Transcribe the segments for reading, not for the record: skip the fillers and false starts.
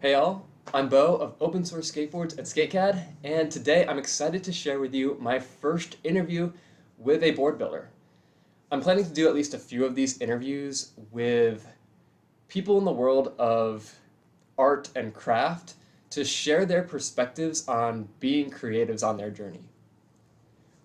Hey all, I'm Bo of Open Source Skateboards at SkateCAD, and today I'm excited to share with you my first interview with a board builder. I'm planning to do at least a few of these interviews with people in the world of art and craft to share their perspectives on being creatives on their journey.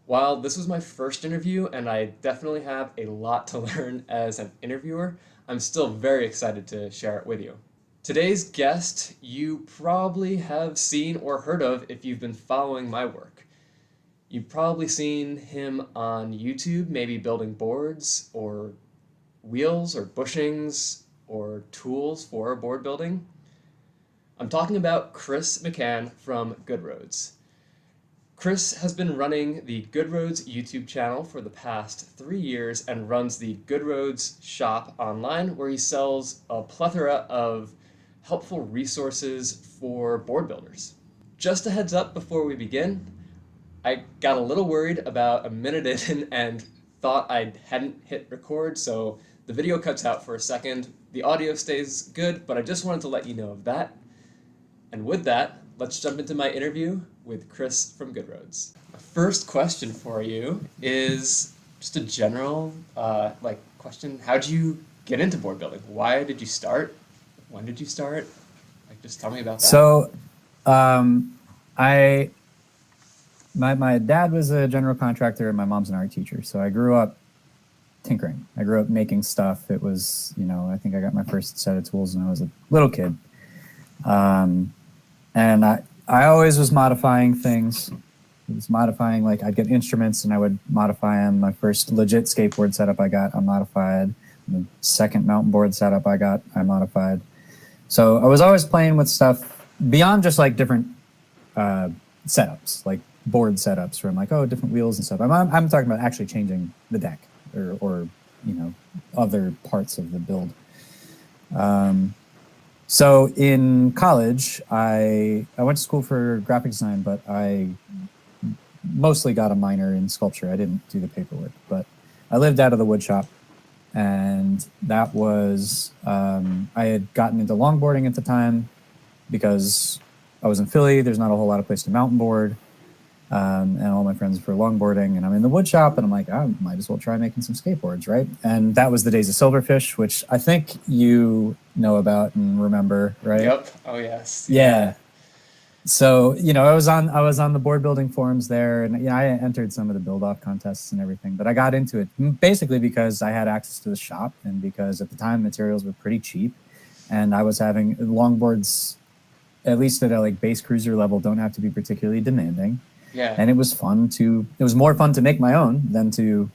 While this was my first interview and I definitely have a lot to learn as an interviewer, I'm still very excited to share it with you. Today's guest you probably have seen or heard of if you've been following my work. You've probably seen him on YouTube, maybe building boards or wheels or bushings or tools for board building. I'm talking about Chris McCann from Good Roads. Chris has been running the Good Roads YouTube channel for the past 3 years and runs the Good Roads shop online where he sells a plethora of helpful resources for board builders. Just a heads up before we begin, I got a little worried about a minute in and thought I hadn't hit record, so the video cuts out for a second. The audio stays good, but I just wanted to let you know of that. And with that, let's jump into my interview with Chris from Good Roads. My first question for you is just a general question. How'd you get into board building? Why did you start? When did you start? Just tell me about that. So, I my dad was a general contractor and my mom's an art teacher. So I grew up tinkering. I grew up making stuff. It was, I think I got my first set of tools when I was a little kid. And I always was modifying things. I was modifying, like I'd get instruments and I would modify them. My first legit skateboard setup I got, I modified. The second mountain board setup I got, I modified. So I was always playing with stuff beyond just like different setups, like board setups where I'm like, oh, different wheels and stuff. I'm talking about actually changing the deck or other parts of the build. So in college, I went to school for graphic design, but I mostly got a minor in sculpture. I didn't do the paperwork, but I lived out of the wood shop. And that was, I had gotten into longboarding at the time because I was in Philly. There's not a whole lot of place to mountain board. And all my friends were longboarding. And I'm in the wood shop and I'm like, I might as well try making some skateboards, right? And that was the days of Silverfish, which I think you know about and remember, right? Yep. Oh, yes. Yeah. So, I was on the board building forums there, and I entered some of the build off contests and everything, but I got into it basically because I had access to the shop and because at the time materials were pretty cheap and I was having longboards, at least at a like base cruiser level, don't have to be particularly demanding. Yeah. And it was more fun to make my own than to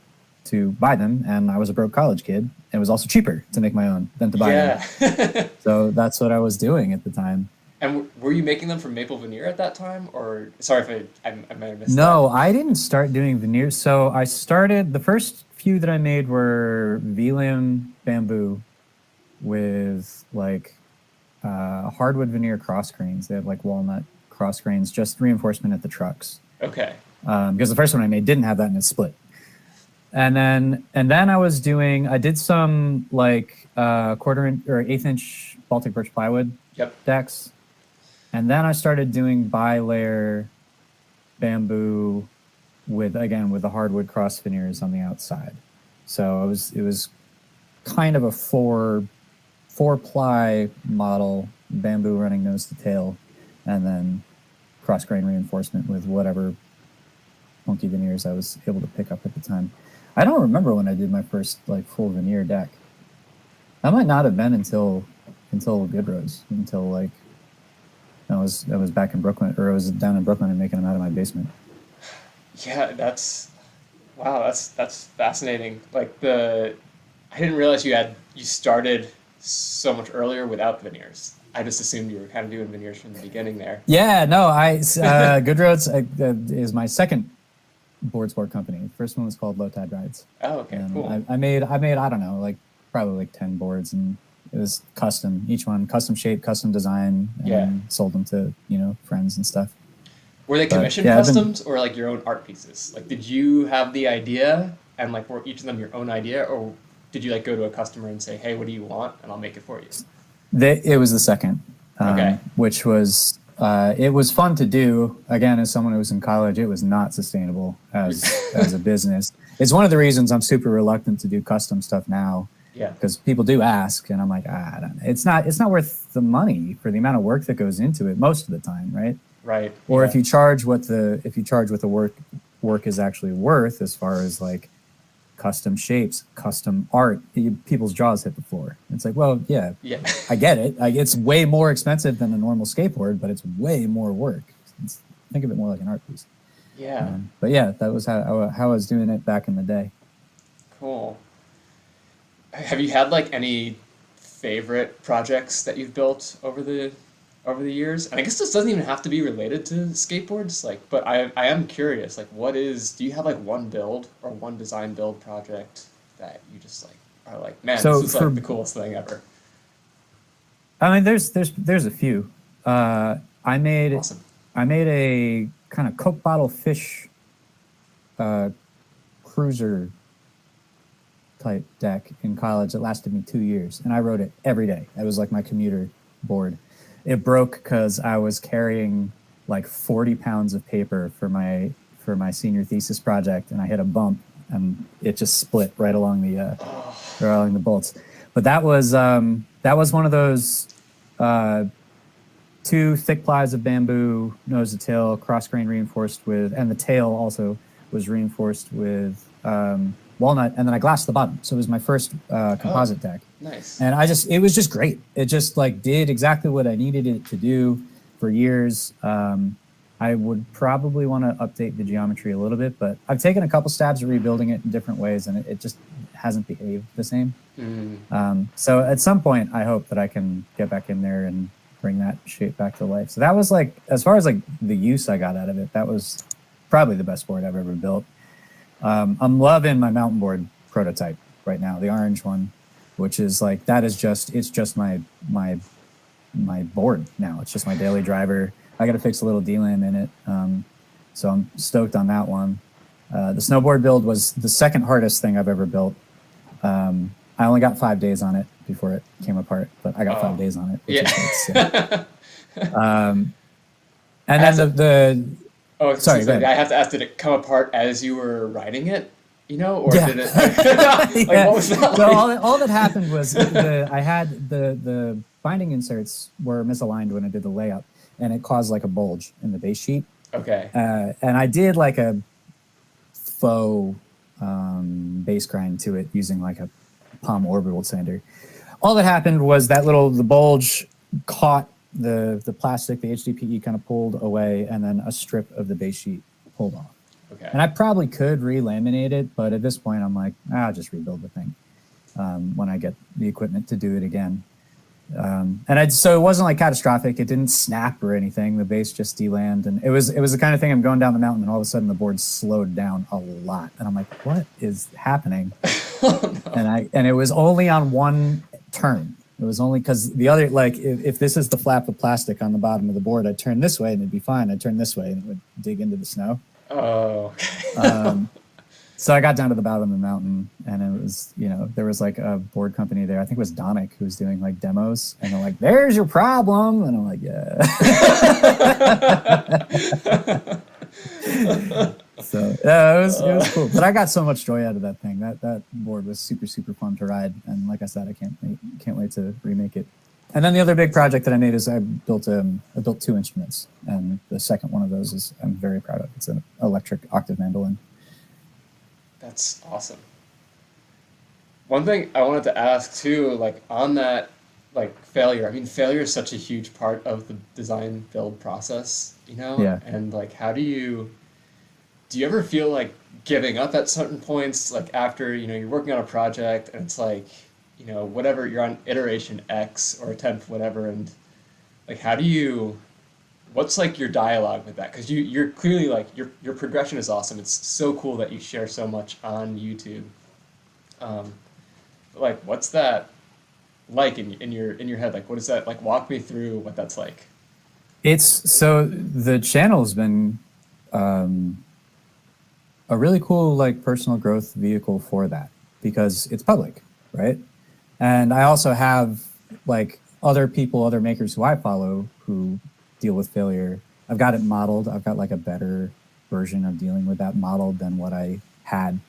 buy them. And I was a broke college kid. It was also cheaper to make my own than to buy them. So that's what I was doing at the time. And were you making them from maple veneer at that time? Or, sorry if I might have missed No, that. I didn't start doing veneers. So I started, the first few that I made were V-limb bamboo with like hardwood veneer cross grains. They had like walnut cross grains, just reinforcement at the trucks. Okay. Because the first one I made didn't have that and it split. And then I did some like quarter inch or eighth inch Baltic birch plywood decks. And then I started doing bi-layer bamboo with the hardwood cross veneers on the outside. So it was kind of a four ply model, bamboo running nose to tail, and then cross grain reinforcement with whatever funky veneers I was able to pick up at the time. I don't remember when I did my first like full veneer deck. That might not have been until Good Roads, until like I was back in Brooklyn, or I was down in Brooklyn and making them out of my basement. Yeah, that's fascinating. Like I didn't realize you started so much earlier without the veneers. I just assumed you were kind of doing veneers from the beginning there. Yeah, no, Good Roads is my second board sport company. The first one was called Low Tide Rides. Oh, okay, and cool. I made I don't know, like probably like 10 boards, and it was custom, each one custom shape, custom design, and sold them to friends and stuff. Were they commissioned customs or like your own art pieces? Like, did you have the idea and like were each of them your own idea, or did you like go to a customer and say, hey, what do you want? And I'll make it for you. It was the second. which was it was fun to do. Again, as someone who was in college, it was not sustainable as a business. It's one of the reasons I'm super reluctant to do custom stuff now. Yeah. Because people do ask, and I'm like, I don't know. It's not worth the money for the amount of work that goes into it most of the time, right? Right. Or if you charge what the work is actually worth, as far as like custom shapes, custom art, people's jaws hit the floor. It's like, well, yeah, I get it. It's way more expensive than a normal skateboard, but it's way more work. Think of it more like an art piece. Yeah. But yeah, that was how I was doing it back in the day. Cool. Have you had like any favorite projects that you've built over the years? And I guess this doesn't even have to be related to skateboards, like, but I am curious, like, do you have like one build or one design build project that you just like are like, man, this is like the coolest thing ever? I mean, there's a few. I made a kind of Coke bottle fish cruiser type deck in college that lasted me 2 years, and I wrote it every day. It was like my commuter board. It broke because I was carrying like 40 pounds of paper for my senior thesis project, and I hit a bump and it just split right along the bolts. But that was one of those 2 thick plies of bamboo, nose to tail, cross grain reinforced with, and the tail also was reinforced with walnut, and then I glassed the bottom. So it was my first composite deck. Nice. And it was just great. It just like did exactly what I needed it to do for years. I would probably want to update the geometry a little bit, but I've taken a couple stabs at rebuilding it in different ways, and it just hasn't behaved the same. So at some point, I hope that I can get back in there and bring that shape back to life. So that was like, as far as like the use I got out of it, that was probably the best board I've ever built. I'm loving my mountain board prototype right now, the orange one, which is like, it's just my board now. It's just my daily driver. I got to fix a little D-lam in it. So I'm stoked on that one. The snowboard build was the second hardest thing I've ever built. I only got 5 days on it before it came apart, but I got 5 days on it. Which is like and then Oh, sorry. I have to ask, did it come apart as you were riding it? Or did it? What was that like? So all that happened was I had the binding inserts were misaligned when I did the layup, and it caused like a bulge in the base sheet. Okay. And I did like a faux base grind to it using like a palm orbital sander. All that happened was the bulge caught the plastic, the HDPE kind of pulled away, and then a strip of the base sheet pulled off. Okay. And I probably could relaminate it, but at this point I'm like, I'll just rebuild the thing when I get the equipment to do it again. So it wasn't like catastrophic. It didn't snap or anything. The base just de-landed, and it was the kind of thing, I'm going down the mountain and all of a sudden the board slowed down a lot, and I'm like, what is happening? Oh, no. And it was only on one turn. It was only because the other, like, if this is the flap of plastic on the bottom of the board, I'd turn this way and it'd be fine. I'd turn this way and it would dig into the snow. Oh. So I got down to the bottom of the mountain, and it was, there was like a board company there. I think it was Donick, who was doing like demos, and they're like, "There's your problem," and I'm like, "Yeah." So it was cool, but I got so much joy out of that thing. That board was super, super fun to ride, and like I said, I can't wait to remake it. And then the other big project that I made is I built 2 instruments, and the second one of those I'm very proud of. It's an electric octave mandolin. That's awesome. One thing I wanted to ask too, like on that, like failure. I mean, failure is such a huge part of the design build process, Yeah. And like, do you ever feel like giving up at certain points, like after, you're working on a project and it's like, whatever, you're on iteration X or attempt whatever, and like, what's like your dialogue with that? Because you're clearly like, your progression is awesome. It's so cool that you share so much on YouTube. But like, what's that like in your head? Like, what is that like? Walk me through what that's like. So the channel's been a really cool like personal growth vehicle for that, because it's public, right? And I also have like other people, other makers who I follow who deal with failure, I've got it modeled. I've got like a better version of dealing with that modeled than what I had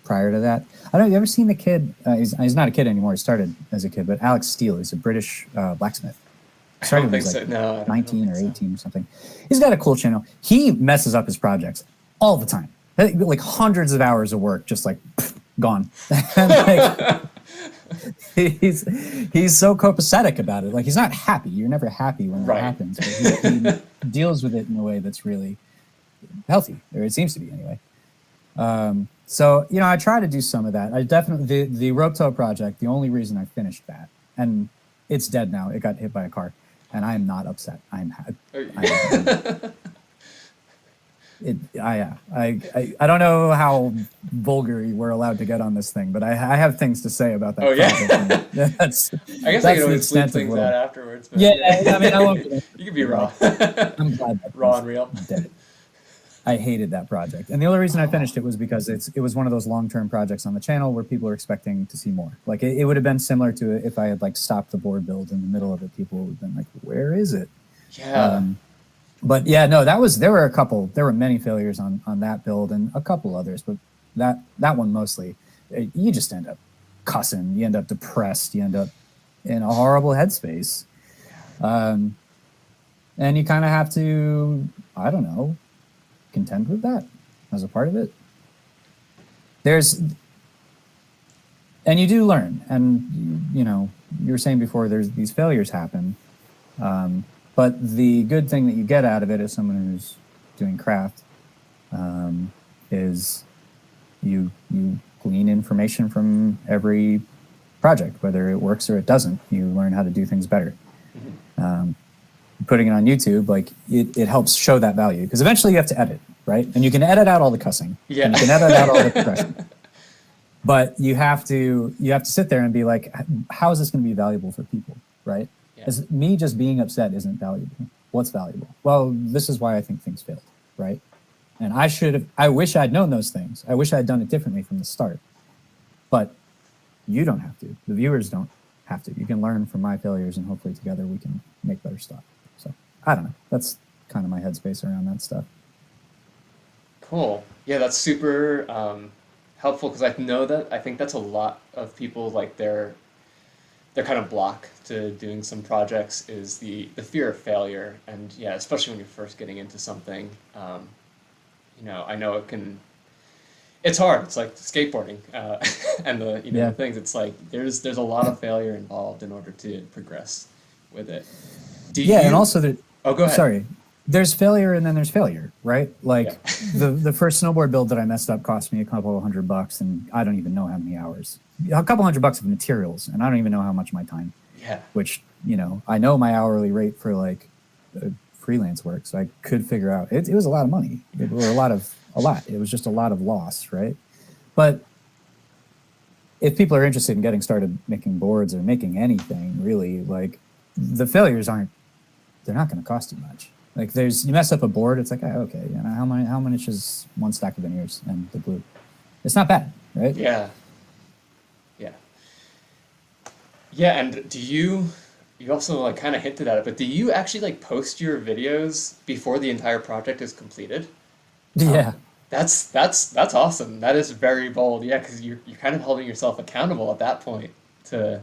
prior to that. I don't know, you ever seen the kid? He's not a kid anymore. He started as a kid, but Alex Steele is a British blacksmith. I don't think so. No, I don't 19 or 18 or something. He's got a cool channel. He messes up his projects all the time. Like hundreds of hours of work, just like gone. Like, he's so copacetic about it. Like he's not happy. You're never happy when that happens. But he deals with it in a way that's really healthy, or it seems to be anyway. So I try to do some of that. I definitely the rope tow project. The only reason I finished that, and it's dead now. It got hit by a car, and I am not upset. I don't know how vulgar we're allowed to get on this thing, but I have things to say about that. Oh yeah, I guess I can always sleep things out afterwards. But yeah, I mean, I won't. You can be raw. I'm glad that raw and real. Dead. I hated that project, and the only reason I finished it was because it was one of those long-term projects on the channel where people are expecting to see more. Like it would have been similar to if I had like stopped the board build in the middle of it. People would have been like, "Where is it?" Yeah. But yeah, no, there were many failures on that build and a couple others, but that one mostly, you just end up cussing, you end up depressed, you end up in a horrible headspace. And you kind of have to, I don't know, contend with that as a part of it. And you do learn, and you were saying before, these failures happen. But the good thing that you get out of it as someone who's doing craft is you glean information from every project, whether it works or it doesn't. You learn how to do things better. Putting it on YouTube, like it helps show that value, because eventually you have to edit, right? And you can edit out all the cussing. Yeah. And you can edit out all the depression. But you have to sit there and be like, how is this going to be valuable for people, right? As me just being upset isn't valuable. What's valuable? Well, this is why I think things failed, right? And I wish I'd known those things. I wish I'd done it differently from the start. But you don't have to. The viewers don't have to. You can learn from my failures, and hopefully together we can make better stuff. So I don't know. That's kind of my headspace around that stuff. Cool. Yeah, that's super helpful, because I think that's a lot of people, like their kind of block to doing some projects is the fear of failure. And yeah, especially when you're first getting into something, I know it's hard. It's like skateboarding and the things. It's like there's a lot of failure involved in order to progress with it. And also oh, go ahead. Sorry. There's failure and then there's failure, right? Like the first snowboard build that I messed up cost me a couple of $100, and I don't even know how many hours. A couple $100 of materials, and I don't even know how much of my time. Yeah. Which, I know my hourly rate for like freelance work, so I could figure out. It was a lot of money. It was a lot. It was just a lot of loss, right? But if people are interested in getting started making boards or making anything, really, like the failures they're not going to cost you much. Like you mess up a board, it's like, okay, how much is one stack of veneers and the glue? It's not bad, right? Yeah. Yeah, and do you also like kind of hinted at it, but do you actually like post your videos before the entire project is completed? Yeah. That's awesome. That is very bold. Yeah, because you're kind of holding yourself accountable at that point to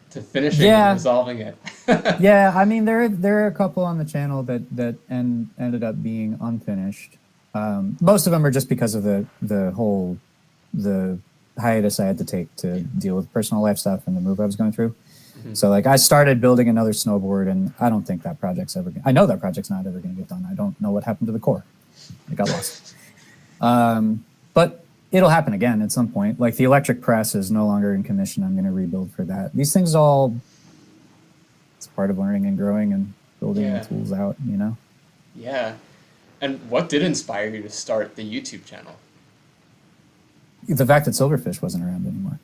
finishing and resolving it. Yeah, I mean there are a couple on the channel that ended up being unfinished. Most of them are just because of the hiatus I had to take to deal with personal life stuff and the move I was going through. Mm-hmm. So like I started building another snowboard, and I don't think that project's I know that project's not ever going to get done. I don't know what happened to the core. It got lost. But it'll happen again at some point. Like the electric press is no longer in commission. I'm going to rebuild for that. These things it's part of learning and growing and building the tools out, Yeah. And what did inspire you to start the YouTube channel? The fact that Silverfish wasn't around anymore.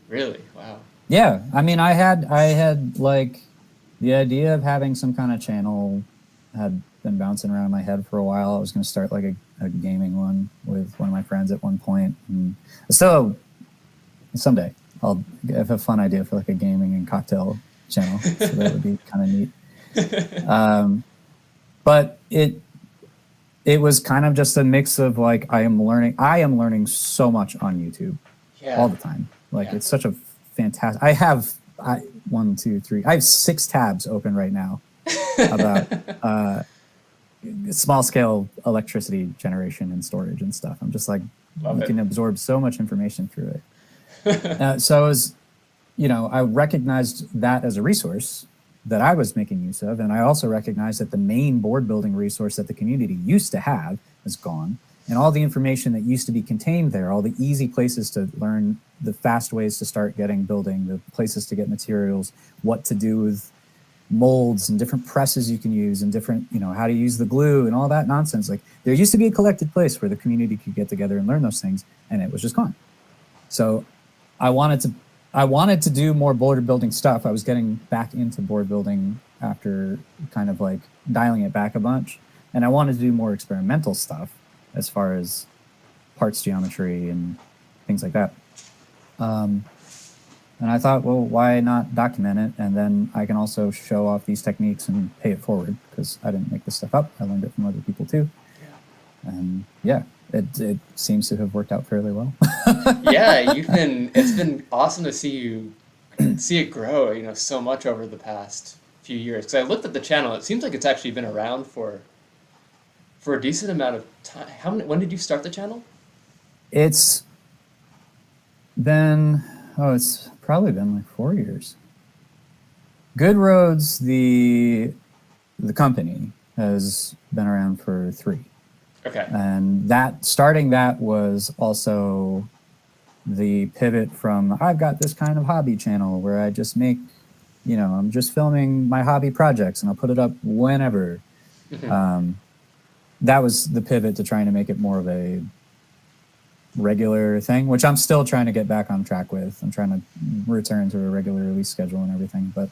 Really? Wow. Yeah. I mean, I had like the idea of having some kind of channel had been bouncing around in my head for a while. I was going to start like a gaming one with one of my friends at one point. And so someday I'll have a fun idea for like a gaming and cocktail channel, so that would be kind of neat. But it was kind of just a mix of like I am learning so much on YouTube all the time. Like it's such a fantastic. I have 6 tabs open right now about small scale electricity generation and storage and stuff. I'm just like, you can absorb so much information through it. So I was, I recognized that as a resource that I was making use of. And I also recognized that the main board building resource that the community used to have is gone. And all the information that used to be contained there, all the easy places to learn the fast ways to start getting building, the places to get materials, what to do with molds and different presses you can use and different, how to use the glue and all that nonsense. Like there used to be a collected place where the community could get together and learn those things, and it was just gone. So I wanted to do more board building stuff. I was getting back into board building after kind of like dialing it back a bunch. And I wanted to do more experimental stuff as far as parts geometry and things like that. And I thought, well, why not document it? And then I can also show off these techniques and pay it forward, because I didn't make this stuff up. I learned it from other people too. Yeah. And yeah, it seems to have worked out fairly well. Yeah, it's been awesome to see it grow, so much over the past few years. Because I looked at the channel, it seems like it's actually been around for a decent amount of time. When did you start the channel? It's probably been like 4 years. Good Roads, the company, has been around for 3. Okay. And starting that was also the pivot from, I've got this kind of hobby channel where I just make, I'm just filming my hobby projects and I'll put it up whenever. Mm-hmm. That was the pivot to trying to make it more of a regular thing, which I'm still trying to get back on track with. I'm trying to return to a regular release schedule and everything. But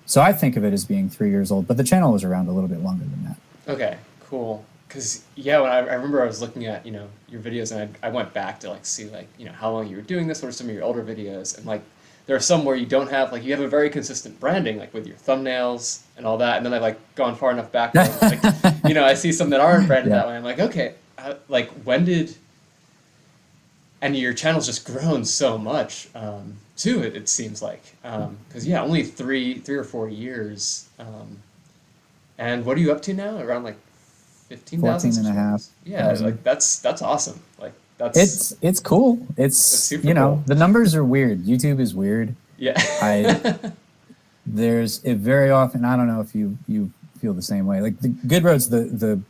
so I think of it as being 3 years old, but the channel was around a little bit longer than that. Okay, cool. Because when I remember I was looking at your videos, and I went back to see how long you were doing this. What are some of your older videos? And there are some where you don't have you have a very consistent branding, with your thumbnails and all that. And then I've gone far enough back where I see some that aren't branded that way. I'm like, okay, when did? And your channel's just grown so much too. It seems like because only 3 or 4 years. And what are you up to now? Around 15,000 and a half. Yeah, that's awesome. That's it's cool. It's super cool. The numbers are weird. YouTube is weird. Yeah. There's it very often. I don't know if you feel the same way. The Good Roads, the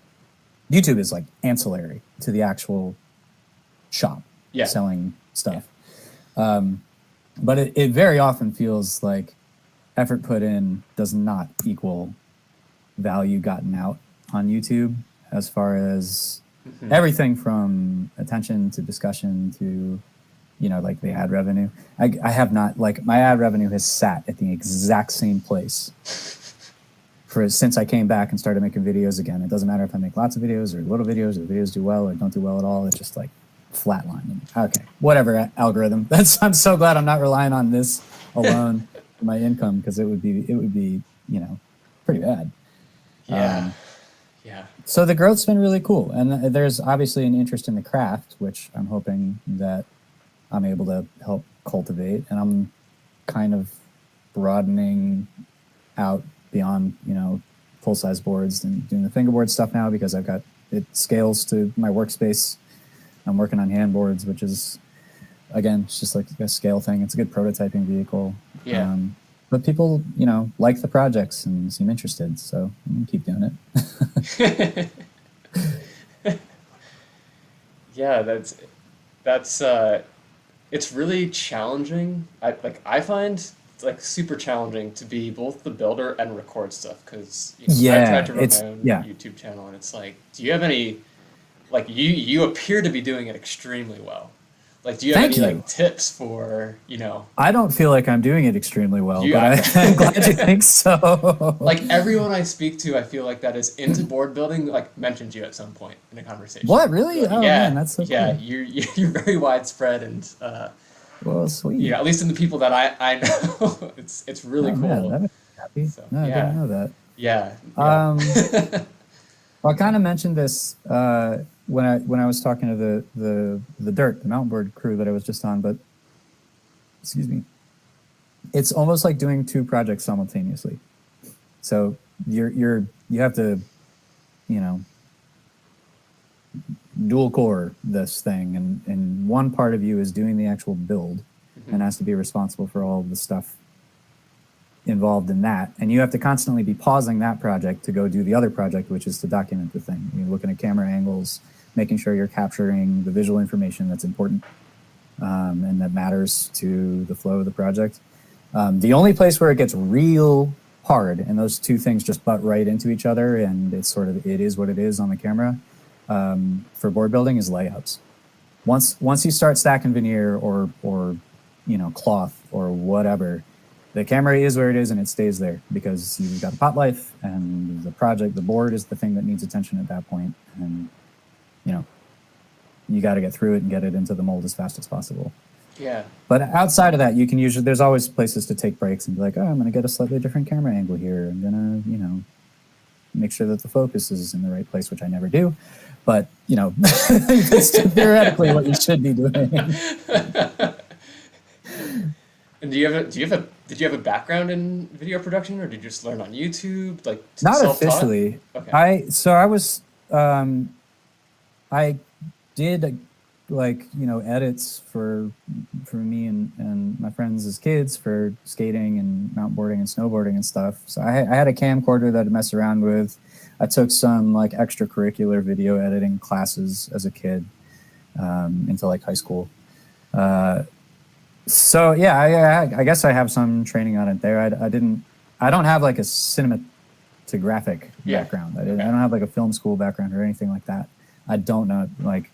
YouTube is ancillary to the actual shop selling stuff. But it very often feels like effort put in does not equal value gotten out on YouTube, as far as everything from attention to discussion to, the ad revenue. I have not, my ad revenue has sat at the exact same place since I came back and started making videos again. It doesn't matter if I make lots of videos or little videos, or the videos do well or don't do well at all. It's just flatline. Okay, whatever algorithm. I'm so glad I'm not relying on this alone for my income, because it would be pretty bad. Yeah. So the growth's been really cool, and there's obviously an interest in the craft, which I'm hoping that I'm able to help cultivate, and I'm kind of broadening out beyond full size boards and doing the fingerboard stuff now, because it scales to my workspace. I'm working on handboards, which is, again, it's just a scale thing. It's a good prototyping vehicle. Yeah. But people, like the projects and seem interested, so I'm gonna keep doing it. Yeah, that's it's really challenging. I find it's super challenging to be both the builder and record stuff, because I tried to run my own YouTube channel, and it's do you have any you appear to be doing it extremely well. Do you have any tips for, I don't feel like I'm doing it extremely well, but I'm glad you think so. Everyone I speak to, I feel that is into board building, mentions you at some point in a conversation. What, really? Oh, man, that's so cool. Yeah, you're very widespread, and Well, sweet. Yeah, at least in the people that I know, it's really Oh cool. man, that makes me happy. So No, I didn't yeah, know that. yeah, Um, yeah. well, I kind of mentioned this when I was talking to the mountain board crew that I was just on, but excuse me, it's almost like doing two projects simultaneously. So you have to, you know, dual core this thing, and one part of you is doing the actual build and has to be responsible for all of the stuff involved in that, and you have to constantly be pausing that project to go do the other project, which is to document the thing. You're looking at camera angles, making sure you're capturing the visual information that's important and that matters to the flow of the project. The only place where it gets real hard and those two things just butt right into each other, and it's sort of, it is what it is on the camera, for board building, is layouts. Once you start stacking veneer or you know, cloth or whatever, the camera is where it is and it stays there because you've got a pot life, and the board is the thing that needs attention at that point. And, you know, you got to get through it and get it into the mold as fast as possible. Yeah. But outside of that, you can usually, there's always places to take breaks and be like, oh, I'm going to get a slightly different camera angle here. I'm going to, you know, make sure that the focus is in the right place, which I never do. But, you know, it's theoretically what you should be doing. And did you have a background in video production, or did you just learn on YouTube, like Not self-taught? officially. Okay. I did like, you know, edits for me and my friends as kids for skating and mountboarding and snowboarding and stuff. So I had a camcorder that I'd mess around with. I took some like extracurricular video editing classes as a kid into like high school. So yeah, I guess I have some training on it there. I don't have like a cinematographic background. I don't have like a film school background or anything like that. I don't know, like,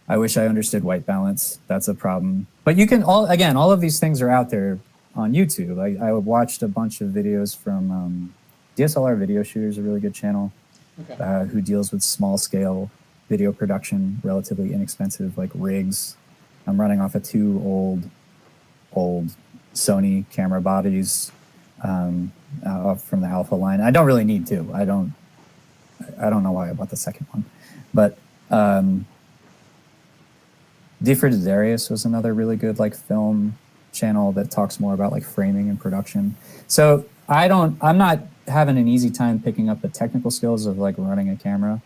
I wish I understood white balance. That's a problem. But you can all of these things are out there on YouTube. I watched a bunch of videos from DSLR Video Shooters, a really good channel, who deals with small scale video production, relatively inexpensive like rigs. I'm running off of two old Sony camera bodies from the Alpha line. I don't really need to. I don't know why I bought the second one, but Defra Darius was another really good like film channel that talks more about like framing and production. So I'm not having an easy time picking up the technical skills of like running a camera.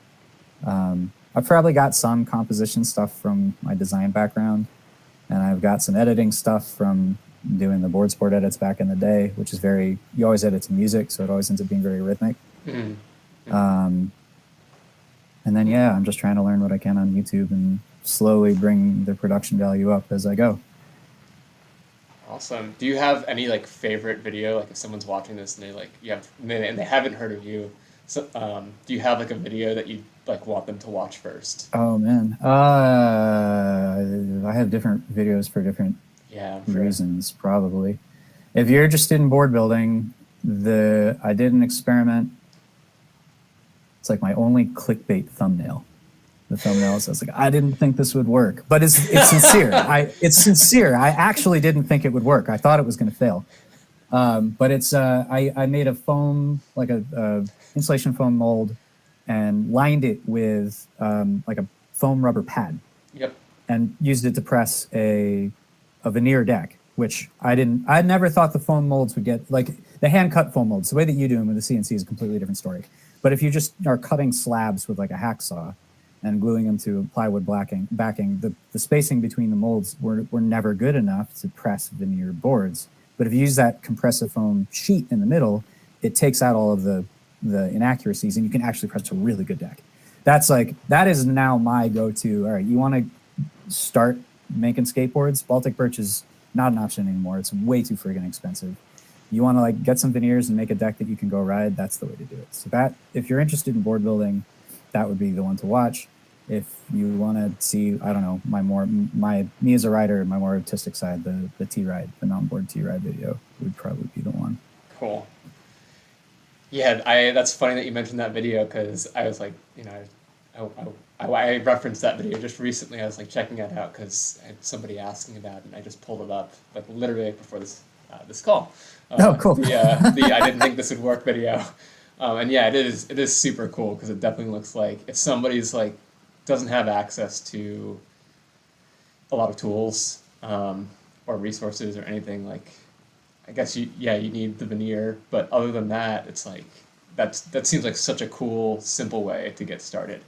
I've probably got some composition stuff from my design background, and I've got some editing stuff from doing the board sport edits back in the day, which is you always edit to music, so it always ends up being very rhythmic. And then, yeah, I'm just trying to learn what I can on YouTube and slowly bring the production value up as I go. Awesome. Do you have any like favorite video? Like if someone's watching this and they haven't heard of you, so do you have like a video that you like want them to watch first? Oh man, I have different videos for different reasons. Probably, if you're interested in board building, I did an experiment. It's like my only clickbait thumbnail. The thumbnail says like, I didn't think this would work, but it's sincere. It's sincere. I actually didn't think it would work. I thought it was going to fail. But it's I made a foam, like a insulation foam mold, and lined it with like a foam rubber pad. Yep. And used it to press a veneer deck, which I'd never thought the foam molds would get, like the hand cut foam molds. The way that you do them with the CNC is a completely different story. But if you just are cutting slabs with like a hacksaw and gluing them to plywood backing, the spacing between the molds were never good enough to press veneer boards. But if you use that compressive foam sheet in the middle, it takes out all of the inaccuracies, and you can actually press a really good deck. That is now my go-to. All right, you want to start making skateboards? Baltic birch is not an option anymore. It's way too friggin' expensive. You want to like get some veneers and make a deck that you can go ride? That's the way to do it. So that, if you're interested in board building, that would be the one to watch. If you want to see, I don't know, me as a rider, my more artistic side, the T-Ride, the mountain board T-Ride video would probably be the one. Cool. Yeah, that's funny that you mentioned that video, because I was like, I referenced that video just recently. I was like checking it out because I had somebody asking about it, and I just pulled it up like literally right before this call. Oh, cool. The I didn't think this would work video, and yeah, it is super cool because it definitely looks like if somebody's like doesn't have access to a lot of tools or resources or anything, like I guess you need the veneer, but other than that, it's like that seems like such a cool, simple way to get started.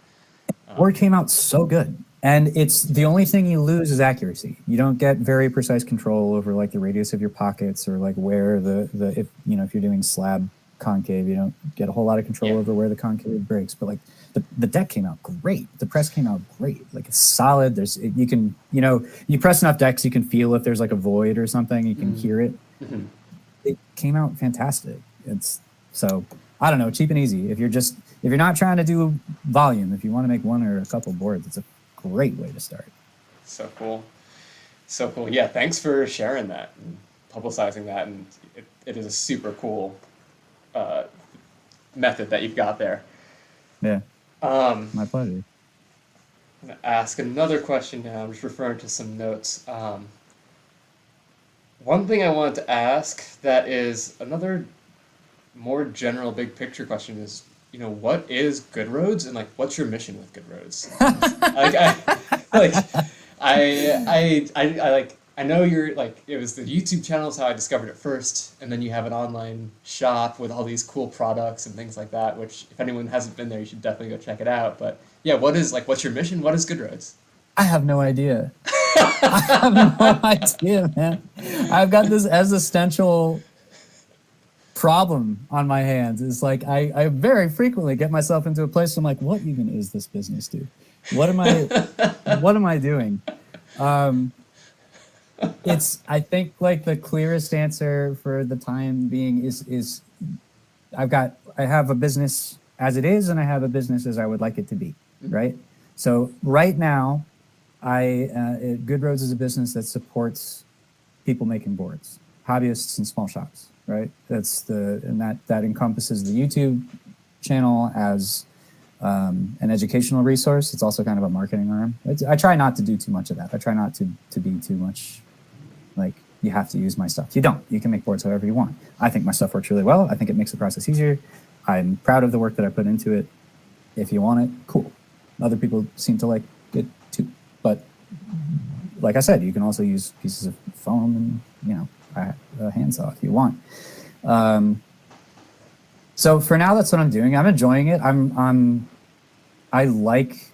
Board came out so good, and it's the only thing you lose is accuracy. You don't get very precise control over like the radius of your pockets or like where the if you're doing slab concave, you don't get a whole lot of control over where the concave breaks. But like the deck came out great, the press came out great. Like it's solid. You can you press enough decks, you can feel if there's like a void or something. You can hear it. Mm-hmm. It came out fantastic. It's so I don't know, cheap and easy. If you're not trying to do volume, if you want to make one or a couple boards, it's a great way to start. So cool. So cool. Yeah, thanks for sharing that and publicizing that. And it is a super cool method that you've got there. Yeah. My pleasure. I'm going to ask another question now. I'm just referring to some notes. One thing I wanted to ask that is another more general big picture question is, what is Good Roads and like what's your mission with Good Roads? I know you're like it was the YouTube channel is how I discovered it first, and then you have an online shop with all these cool products and things like that, which if anyone hasn't been there, you should definitely go check it out. But yeah, what's your mission? What is Good Roads? I have no idea. I have no idea, man. I've got this existential problem on my hands. It's like I very frequently get myself into a place I'm like, what even is this business, dude? What am I doing? It's I think like the clearest answer for the time being is I have a business as it is and I have a business as I would like it to be, right? So right now Good Roads is a business that supports people making boards, hobbyists and small shops, right? That encompasses the YouTube channel as an educational resource. It's also kind of a marketing arm. I try not to do too much of that. I try not to be too much like you have to use my stuff. You don't. You can make boards however you want. I think my stuff works really well. I think it makes the process easier. I'm proud of the work that I put into it. If you want it, cool. Other people seem to like it too. But like I said, you can also use pieces of foam and a handsaw if you want. So for now, that's what I'm doing. I'm enjoying it. I like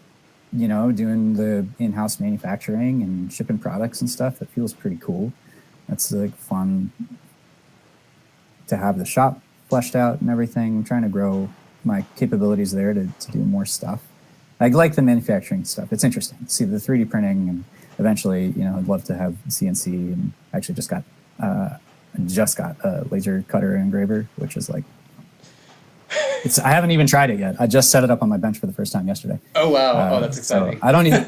doing the in-house manufacturing and shipping products and stuff. It feels pretty cool. That's like fun to have the shop fleshed out and everything. I'm trying to grow my capabilities there to do more stuff. I like the manufacturing stuff. It's interesting to see the 3D printing, and eventually, I'd love to have CNC. And actually just got a laser cutter engraver, which is like, I haven't even tried it yet. I just set it up on my bench for the first time yesterday. Oh wow! That's exciting. So I don't even.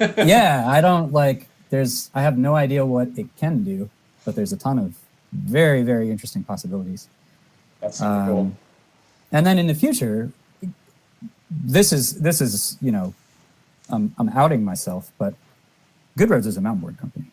I have no idea what it can do, but there's a ton of very, very interesting possibilities. That's super cool. And then in the future, this is I'm outing myself, but Good Roads is a mountain board company.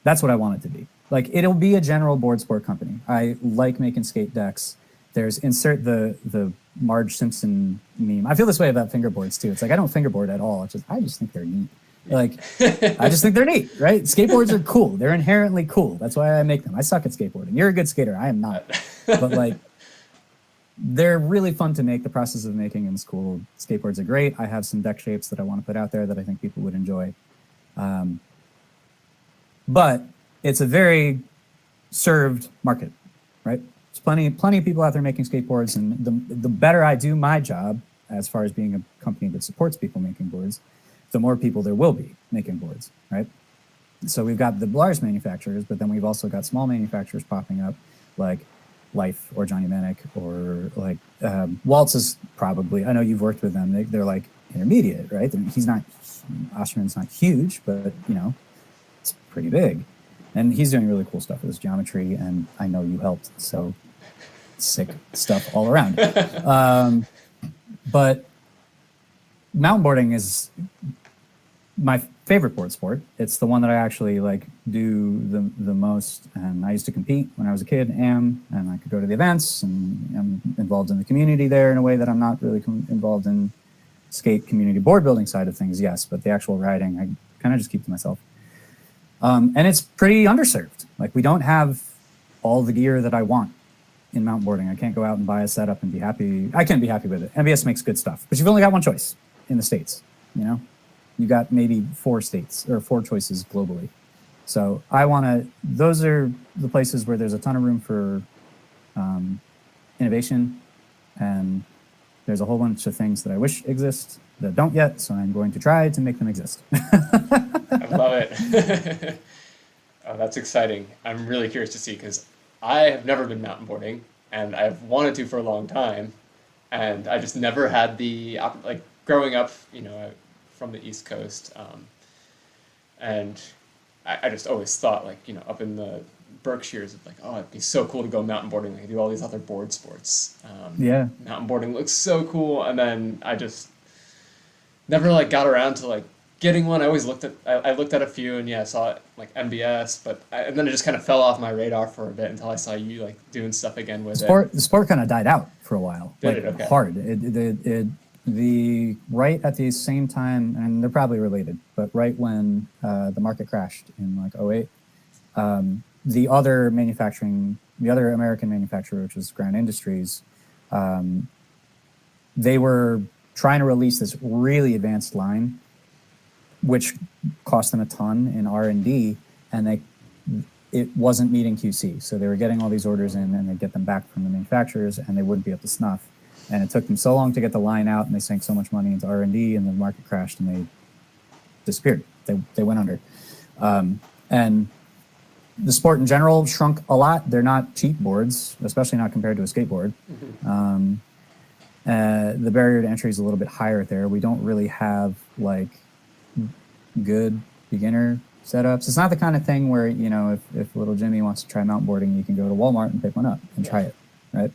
That's what I want it to be. Like it'll be a general board sport company. I like making skate decks. There's insert the Marge Simpson meme. I feel this way about fingerboards too. It's like I don't fingerboard at all. I just think they're neat. Like I just think they're neat, right? Skateboards are cool. They're inherently cool. That's why I make them. I suck at skateboarding. You're a good skater. I am not. But like they're really fun to make. The process of making them is cool. Skateboards are great. I have some deck shapes that I want to put out there that I think people would enjoy. But it's a very served market, right? There's plenty of people out there making skateboards, and the better I do my job as far as being a company that supports people making boards, the more people there will be making boards, right? So we've got the large manufacturers, but then we've also got small manufacturers popping up, like Life or Johnny Manic or like Waltz is probably. I know you've worked with them. They're like intermediate, right? Osterman's not huge, but it's pretty big, and he's doing really cool stuff with his geometry, and I know you helped, so sick stuff all around. But mountain boarding is my favorite board sport. It's the one that I actually like do the most. And I used to compete when I was a kid, and I could go to the events, and I'm involved in the community there in a way that I'm not really involved in skate community board building side of things. Yes, but the actual riding, I kind of just keep to myself. And it's pretty underserved. Like, we don't have all the gear that I want in mountain boarding. I can't go out and buy a setup and be happy. I can't be happy with it. MBS makes good stuff, but you've only got one choice in the States, you know? You got maybe 4 states or 4 choices globally. So those are the places where there's a ton of room for innovation, and there's a whole bunch of things that I wish exist that don't yet, so I'm going to try to make them exist. I love it. Oh, that's exciting. I'm really curious to see, because I have never been mountain boarding, and I've wanted to for a long time, and I just never had like, growing up, you know, from the East Coast, and I just always thought, like, you know, up in the Berkshires, of like, oh, it'd be so cool to go mountain boarding. Like, do all these other board sports. Yeah. Mountain boarding looks so cool, and then I just never like got around to like getting one. I always looked at a few, and yeah, I saw it like MBS, and then it just kind of fell off my radar for a bit until I saw you like doing stuff again with it. The sport kind of died out for a while. Did it? Okay. Hard. The right at the same time, and they're probably related, but right when the market crashed in like 2008, the other American manufacturer, which was Ground Industries, they were trying to release this really advanced line, which cost them a ton in R&D, and it wasn't meeting QC. So they were getting all these orders in, and they'd get them back from the manufacturers, and they wouldn't be up to snuff. And it took them so long to get the line out, and they sank so much money into R&D, and the market crashed, and they disappeared. They went under. And the sport in general shrunk a lot. They're not cheap boards, especially not compared to a skateboard. Mm-hmm. The barrier to entry is a little bit higher there. We don't really have like good beginner setups. It's not the kind of thing where, you know, if little Jimmy wants to try mountain boarding, you can go to Walmart and pick one up and try it, right?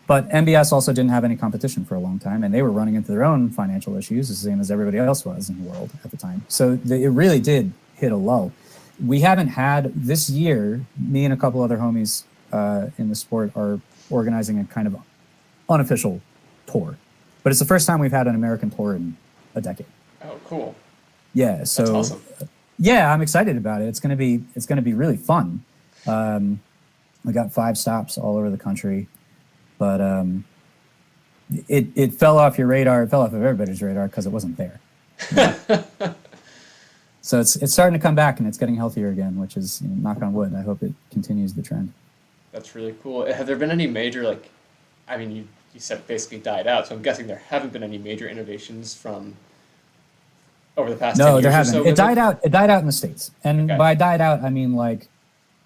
But MBS also didn't have any competition for a long time, and they were running into their own financial issues, the same as everybody else was in the world at the time. So it really did hit a lull. We haven't had, this year, me and a couple other homies in the sport are organizing a kind of unofficial tour. But it's the first time we've had an American tour in a decade. Oh, cool. Yeah, so that's awesome. Yeah, I'm excited about it. It's gonna be really fun. We got 5 stops all over the country. But it fell off your radar. It fell off of everybody's radar because it wasn't there. So it's starting to come back, and it's getting healthier again, which is, you know, knock on wood. I hope it continues the trend. That's really cool. Have there been any major, like, I mean, you said basically died out, so I'm guessing there haven't been any major innovations from over the past 10 years. No, there haven't. So It died out. It died out in the States, and okay. by died out, I mean like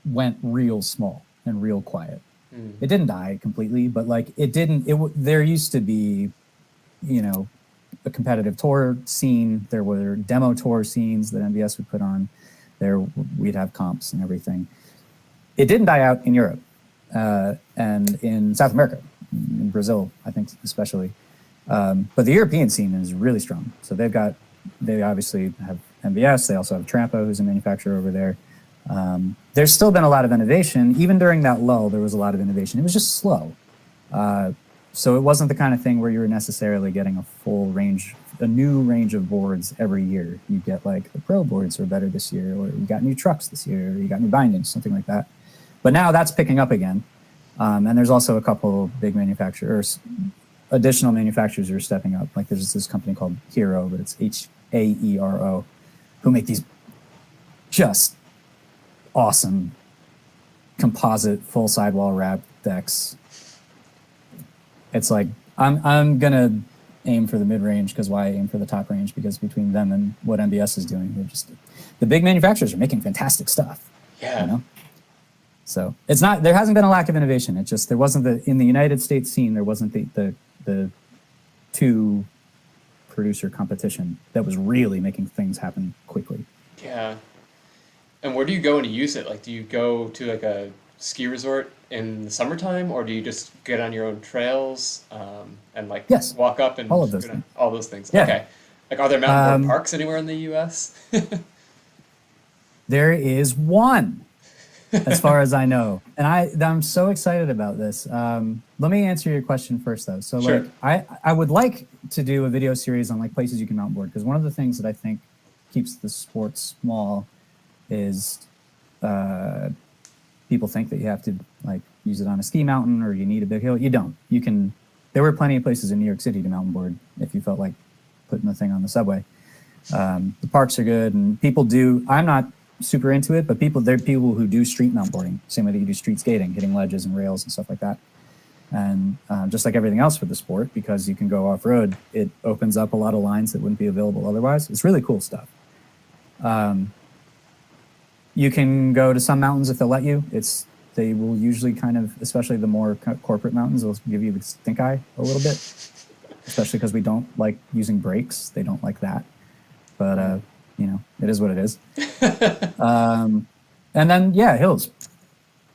went real small and real quiet. It didn't die completely, but like it didn't. There used to be, you know, a competitive tour scene. There were demo tour scenes that MBS would put on. There we'd have comps and everything. It didn't die out in Europe and in South America, in Brazil, I think especially. But the European scene is really strong. So they obviously have MBS. They also have Trampo, who's a manufacturer over there. There's still been a lot of innovation. Even during that lull, there was a lot of innovation. It was just slow. So it wasn't the kind of thing where you were necessarily getting a new range of boards every year. You get like the pro boards are better this year, or you got new trucks this year, or you got new bindings, something like that. But now that's picking up again. And there's also a couple big manufacturers, additional manufacturers who are stepping up. Like there's this company called Hero, but it's HAERO, who make these just awesome composite full sidewall wrap decks. It's like I'm gonna aim for the mid range, because why aim for the top range? Because between them and what MBS is doing, they're just, the big manufacturers are making fantastic stuff. Yeah. You know? So it's not, there hasn't been a lack of innovation. It's just there wasn't in the United States scene, there wasn't the 2 producer competition that was really making things happen quickly. Yeah. And where do you go when you use it? Like, do you go to like a ski resort in the summertime, or do you just get on your own trails and like Yes, walk up and all of those things. all those things? Yeah. Okay. Like, are there mountain board parks anywhere in the U.S.? There is one, as far as I know, and I'm so excited about this. Let me answer your question first, though. So, Sure. like, I would like to do a video series on like places you can mountain board, because one of the things that I think keeps the sport small is people think that you have to like use it on a ski mountain or you need a big hill. You don't. You can. There were plenty of places in New York City to mountain board if you felt like putting the thing on the subway. The parks are good, and people do. I'm not super into it, but there are people who do street mountain boarding, same way that you do street skating, hitting ledges and rails and stuff like that. And just like everything else for the sport, because you can go off road, it opens up a lot of lines that wouldn't be available otherwise. It's really cool stuff. You can go to some mountains if they'll let you. They will usually kind of, especially the more corporate mountains, they'll give you the stink eye a little bit, especially because we don't like using brakes. They don't like that. But, you know, it is what it is. And then, yeah, hills.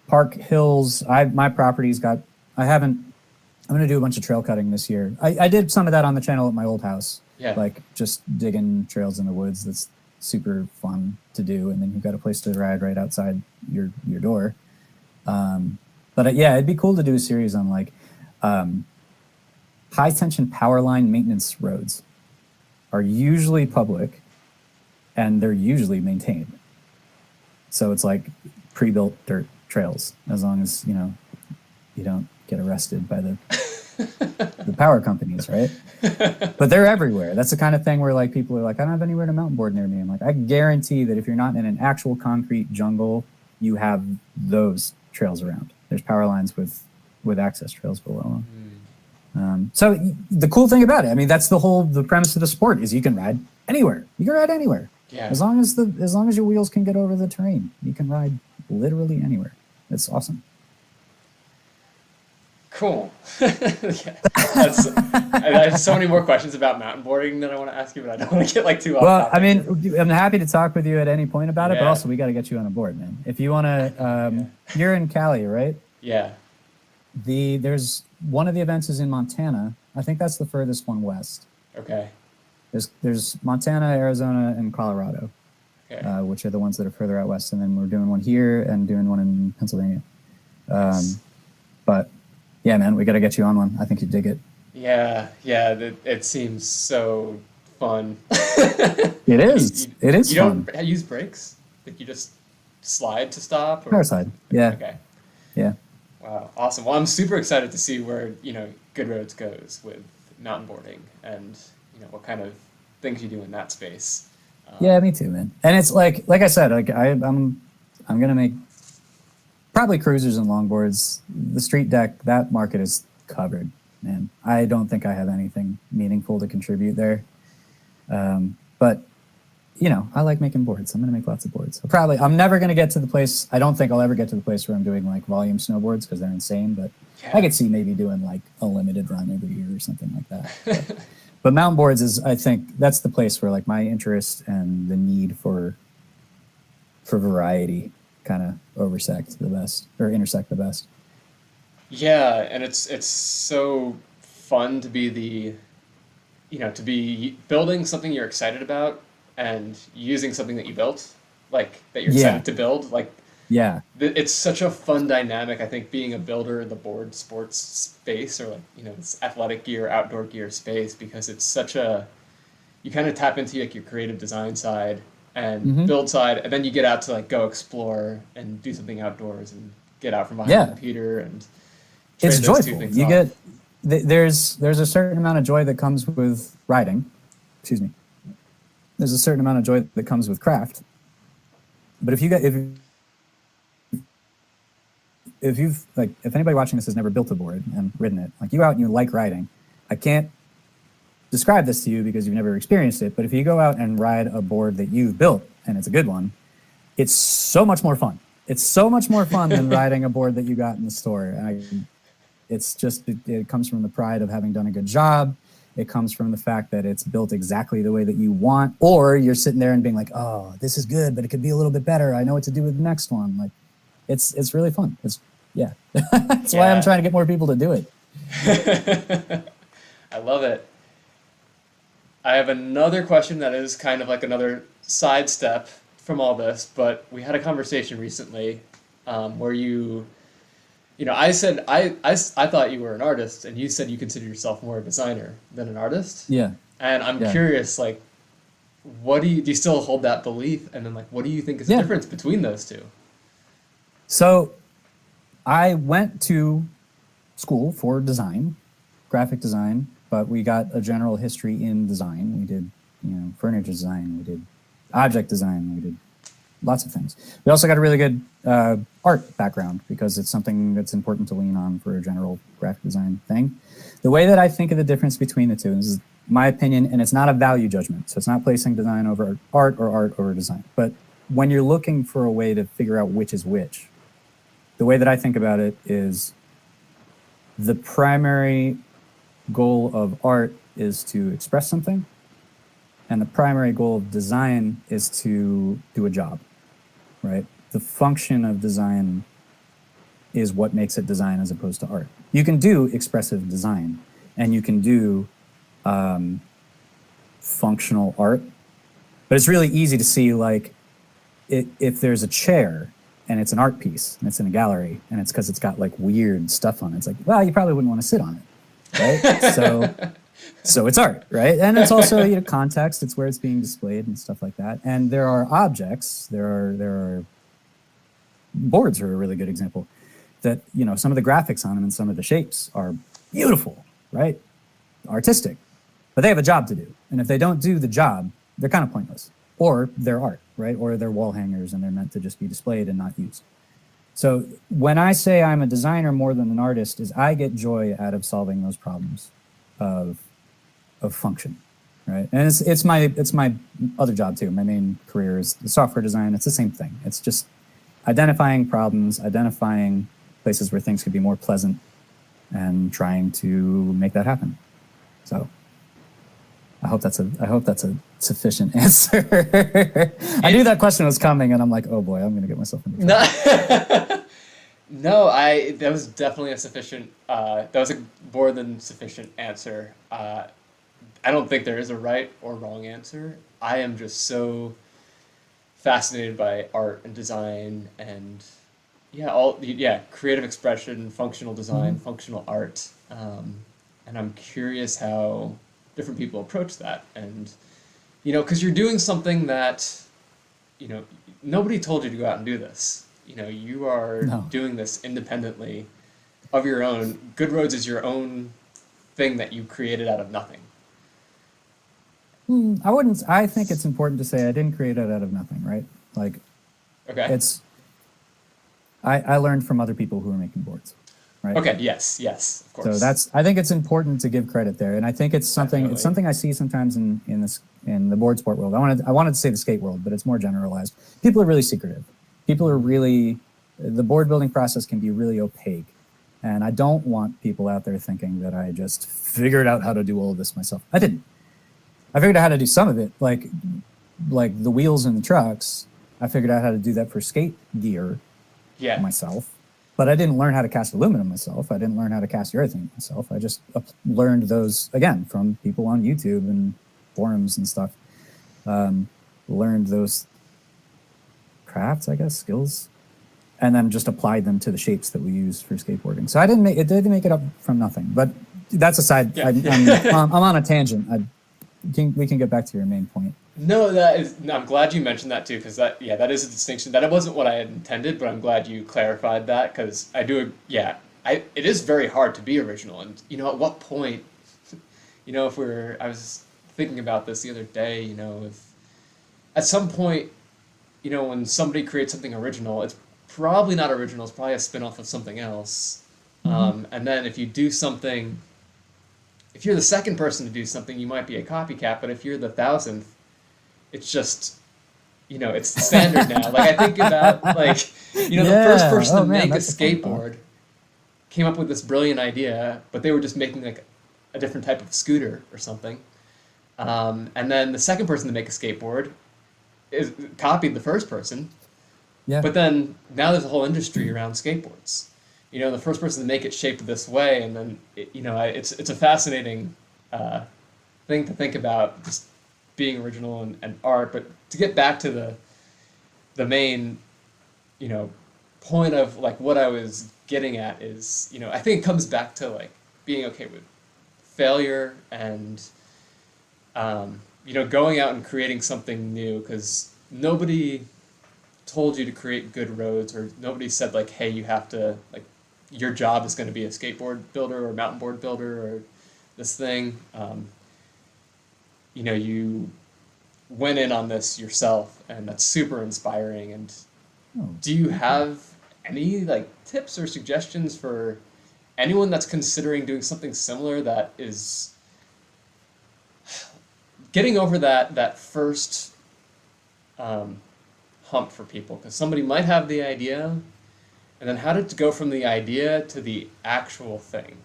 Park hills. My property's got, I'm going to do a bunch of trail cutting this year. I did some of that on the channel at my old house. Yeah. Like just digging trails in the woods. That's super fun to do. And then you've got a place to ride right outside your door. But yeah, it'd be cool to do a series on like high tension power line maintenance roads are usually public and they're usually maintained. So it's like pre-built dirt trails, as long as, you know, you don't get arrested by the power companies, right? But they're everywhere. That's the kind of thing where like people are like, I don't have anywhere to mountain board near me. I'm like, I guarantee that if you're not in an actual concrete jungle, you have those trails around. There's power lines with access trails below them. So the cool thing about it, I mean, that's the premise of the sport is you can ride anywhere. You can ride anywhere. Yeah. As long as your wheels can get over the terrain, you can ride literally anywhere. It's awesome. Cool. I have so many more questions about mountain boarding that I want to ask you, but I don't want to get like too off topic. I mean, I'm happy to talk with you at any point about it, but also we got to get you on a board, man. If you want to, you're in Cali, right? Yeah. There's one of the events is in Montana. I think that's the furthest one west. Okay. There's Montana, Arizona, and Colorado, okay. Which are the ones that are further out west. And then we're doing one here and doing one in Pennsylvania. But yeah, man, we got to get you on one. I think you'd dig it. Yeah, it seems so fun. It is. It is fun. You don't use brakes? Like you just slide to stop? Or? Power slide. Yeah. Okay. Yeah. Wow, awesome. Well, I'm super excited to see where, you know, Good Roads goes with mountain boarding and, you know, what kind of things you do in that space. Yeah, me too, man. And it's like I said, like I'm gonna make probably cruisers and longboards. The street deck, that market is covered, man. I don't think I have anything meaningful to contribute there. But you know, I like making boards. I'm gonna make lots of boards. I'm never gonna get to the place. I don't think I'll ever get to the place where I'm doing like volume snowboards because they're insane. But yeah. I could see maybe doing like a limited run every year or something like that. But mountain boards is, I think, that's the place where like my interest and the need for variety kind of intersect the best. Yeah, and it's so fun to be to be building something you're excited about and using something that you built, like that you're excited to build. Like, yeah, it's such a fun dynamic. I think being a builder in the board sports space, or like, you know, this athletic gear, outdoor gear space, because it's such you kind of tap into like your creative design side and build side, and then you get out to like go explore and do something outdoors and get out from behind the computer and trade it's those joyful. two things You off. There's a certain amount of joy that comes with riding. Excuse me. There's a certain amount of joy that comes with craft. But if anybody watching this has never built a board and ridden it, like you out and you like riding, I can't describe this to you because you've never experienced it, but if you go out and ride a board that you've built and it's a good one, it's so much more fun. It's so much more fun than riding a board that you got in the store. It comes from the pride of having done a good job. It comes from the fact that it's built exactly the way that you want, or you're sitting there and being like, oh, this is good, but it could be a little bit better. I know what to do with the next one. Like, it's really fun. That's why I'm trying to get more people to do it. I love it. I have another question that is kind of like another sidestep from all this, but we had a conversation recently where I said I thought you were an artist, and you said you consider yourself more a designer than an artist. Yeah. And I'm curious, like, what do you still hold that belief? And then, like, what do you think is the difference between those two? So, I went to school for design, graphic design, but we got a general history in design. We did, furniture design, we did object design, we did lots of things. We also got a really good art background because it's something that's important to lean on for a general graphic design thing. The way that I think of the difference between the two, and this is my opinion, and it's not a value judgment, so it's not placing design over art or art over design. But when you're looking for a way to figure out which is which, the way that I think about it is the primary goal of art is to express something, and the primary goal of design is to do a job, right? The function of design is what makes it design as opposed to art. You can do expressive design, and you can do functional art, but it's really easy to see, like, if there's a chair and it's an art piece and it's in a gallery and it's because it's got like weird stuff on it, it's like, well, you probably wouldn't want to sit on it, right? So it's art, right? And it's also context. It's where it's being displayed and stuff like that. And there are objects. There are boards are a really good example. That some of the graphics on them and some of the shapes are beautiful, right? Artistic, but they have a job to do. And if they don't do the job, they're kind of pointless. Or they're art, right? Or they're wall hangers and they're meant to just be displayed and not used. So when I say I'm a designer more than an artist, is I get joy out of solving those problems of function, right? And it's my other job too. My main career is software design. It's the same thing. It's just identifying problems, identifying places where things could be more pleasant, and trying to make that happen. So I hope that's a sufficient answer. I knew that question was coming, and I'm like, oh boy, I'm gonna get myself into trouble. No, that was definitely a sufficient. That was a more than sufficient answer. I don't think there is a right or wrong answer. I am just so fascinated by art and design and creative expression, functional design, functional art, and I'm curious how different people approach that. And because you're doing something that nobody told you to go out and do this. You are doing this independently of your own. Good Roads is your own thing that you created out of nothing. I think it's important to say I didn't create it out of nothing, right? Like, okay. I learned from other people who are making boards, right? Okay, yes, of course. So I think it's important to give credit there. And I think it's something I see sometimes in the board sport world. I wanted to say the skate world, but it's more generalized. People are really secretive. The board building process can be really opaque. And I don't want people out there thinking that I just figured out how to do all of this myself. I didn't. I figured out how to do some of it, like the wheels in the trucks. I figured out how to do that for skate gear myself. But I didn't learn how to cast aluminum myself. I didn't learn how to cast urethane myself. I just learned those, again, from people on YouTube and forums and stuff. Learned those crafts, I guess, skills, and then just applied them to the shapes that we use for skateboarding. So I didn't make it up from nothing. But that's aside. Yeah. I'm on a tangent. We can get back to your main point. No, I'm glad you mentioned that too, because that is a distinction. That wasn't what I had intended, but I'm glad you clarified that, because it is very hard to be original. And at what point, I was thinking about this the other day, at some point, when somebody creates something original, it's probably not original, it's probably a spin-off of something else. Mm-hmm. And then if you do something, if you're the second person to do something, you might be a copycat, but if you're the 1,000th, it's just, it's the standard now. Like, I think about, the first person to make a skateboard came up with this brilliant idea, but they were just making, a different type of scooter or something. And then the second person to make a skateboard copied the first person. Yeah. But then now there's a whole industry around skateboards. The first person to make it shaped this way, and then it's a fascinating thing to think about, just being original and art. But to get back to the main, point of like what I was getting at is, I think it comes back to like being okay with failure and going out and creating something new, because nobody told you to create good roads, or nobody said like, hey, you have to, like, your job is going to be a skateboard builder or mountain board builder or this thing. You went in on this yourself, and that's super inspiring. And do you have any like tips or suggestions for anyone that's considering doing something similar, that is getting over that first hump for people? Because somebody might have the idea, and then how did it go from the idea to the actual thing?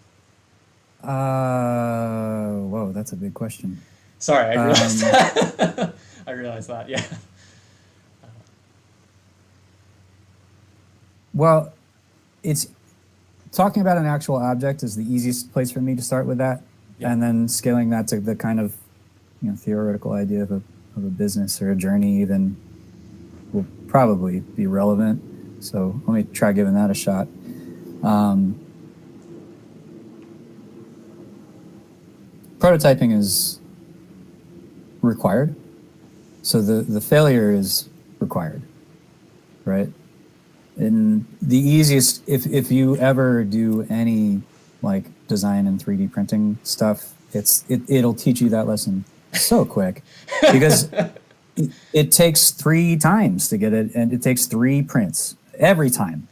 Whoa, that's a big question. Sorry, I realized that. I realized that, yeah. Well, it's talking about an actual object is the easiest place for me to start with that, and then scaling that to the kind of theoretical idea of a business or a journey then will probably be relevant. So let me try giving that a shot. Prototyping is required, so the failure is required, right? And the easiest, if you ever do any like design and 3D printing stuff, it'll teach you that lesson so quick, because it takes 3 times to get it, and it takes 3 prints every time.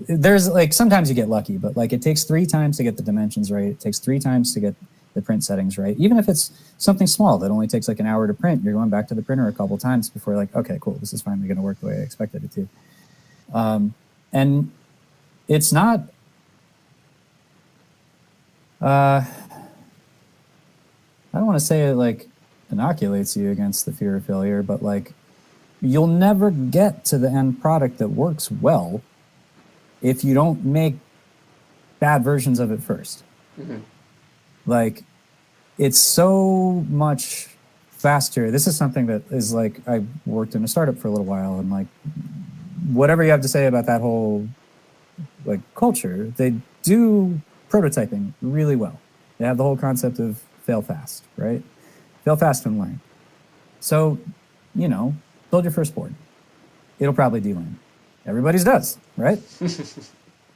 There's like, sometimes you get lucky, but like it takes 3 times to get the dimensions right. It takes 3 times to get the print settings right. Even if it's something small that only takes like an hour to print, you're going back to the printer a couple times before you're like, okay, cool, this is finally going to work the way I expected it to. And it's not, I don't want to say it like inoculates you against the fear of failure, but like you'll never get to the end product that works well if you don't make bad versions of it first. Mm-hmm. Like, it's so much faster. This is something that is like, I worked in a startup for a little while, and like, whatever you have to say about that whole like culture, they do prototyping really well. They have the whole concept of fail fast, right? Fail fast and learn. So, build your first board. It'll probably de-learn. Everybody's does, right?